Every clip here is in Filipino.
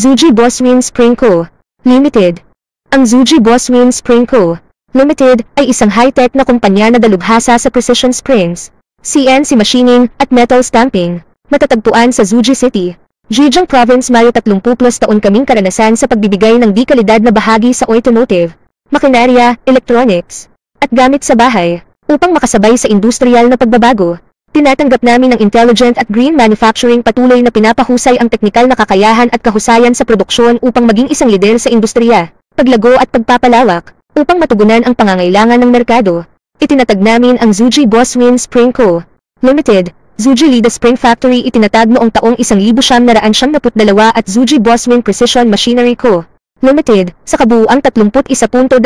Zuji Boswin Spring Co. Limited. Ang Zuji Boswin Spring Co. Limited ay isang high-tech na kumpanya na dalubhasa sa precision springs, CNC machining at metal stamping. Matatagpuan sa Zuji City, Zhejiang Province. Mayo 30+ taon kaming karanasan sa pagbibigay ng di-kalidad na bahagi sa automotive, makinarya, electronics, at gamit sa bahay. Upang makasabay sa industrial na pagbabago, tinatanggap namin ng intelligent at green manufacturing. Patuloy na pinapahusay ang teknikal na kakayahan at kahusayan sa produksyon upang maging isang lider sa industriya, paglago at pagpapalawak. Upang matugunan ang pangangailangan ng merkado, itinatag namin ang Zuji Boswin Spring Co. Limited, Zuji Lida Spring Factory. Itinatag noong taong 1992 at Zuji Boswin Precision Machinery Co. Limited, sa kabuuang 31.25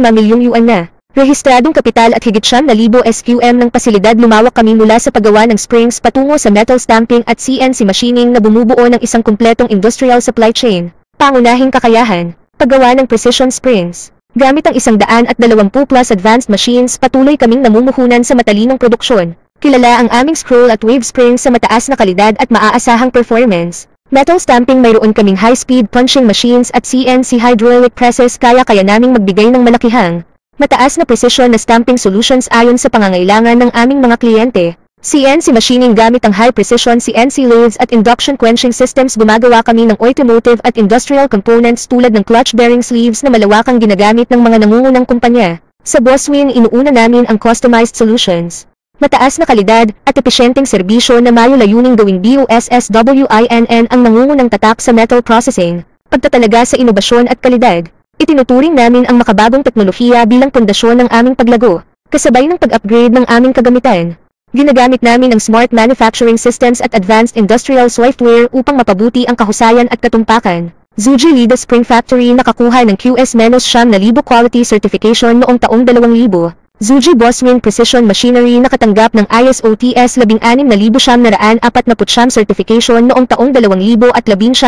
milyong yuan na rehistradong kapital at higit 9,000 SQM ng pasilidad. Lumawak kami mula sa paggawa ng springs patungo sa metal stamping at CNC machining na bumubuo ng isang kumpletong industrial supply chain. Pangunahing kakayahan, paggawa ng precision springs. Gamit ang 120+ advanced machines, patuloy kaming namumuhunan sa matalinong produksyon. Kilala ang aming scroll at wave springs sa mataas na kalidad at maaasahang performance. Metal stamping, mayroon kaming high-speed punching machines at CNC hydraulic presses. Kaya naming magbigay ng malakihang, mataas na precision na stamping solutions ayon sa pangangailangan ng aming mga kliyente. CNC machining, gamit ang high-precision CNC lathes at induction quenching systems. Gumagawa kami ng automotive at industrial components tulad ng clutch bearing sleeves na malawakang ginagamit ng mga nangungunang kumpanya. Sa Boswin, inuuna namin ang customized solutions, mataas na kalidad at epesyenteng serbisyo na may layuning gawing BOSSWINN ang nangungunang tatak sa metal processing, pagtatalaga sa inobasyon at kalidad. Itinuturing namin ang makabagong teknolohiya bilang pundasyon ng aming paglago, kasabay ng pag-upgrade ng aming kagamitan. Ginagamit namin ang smart manufacturing systems at advanced industrial software upang mapabuti ang kahusayan at katumpakan. Zuji Lida Spring Factory nakakuha ng QS-9,000 quality certification noong taong 2000. Zuji Boswin Precision Machinery nakatanggap ng ISO/TS 16949 certification noong taong 2019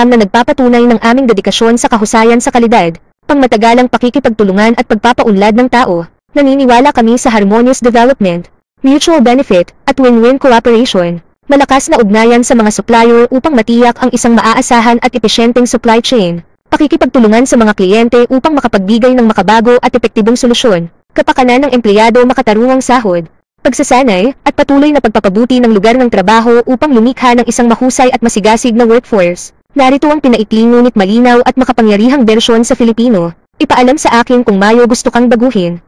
na nagpapatunay ng aming dedikasyon sa kahusayan sa kalidad, pangmatagalang pakikipagtulungan at pagpapaunlad ng tao. Naniniwala kami sa harmonious development, mutual benefit, at win-win cooperation. Malakas na ugnayan sa mga supplier upang matiyak ang isang maaasahan at epesyenteng supply chain. Pakikipagtulungan sa mga kliyente upang makapagbigay ng makabago at epektibong solusyon. Kapakanan ng empleyado, makatarungang sahod, pagsasanay, at patuloy na pagpapabuti ng lugar ng trabaho upang lumikha ng isang mahusay at masigasig na workforce. Narito ang pinaikling ngunit malinaw at makapangyarihang bersyon sa Filipino. Ipaalam sa akin kung mayo gusto kang baguhin.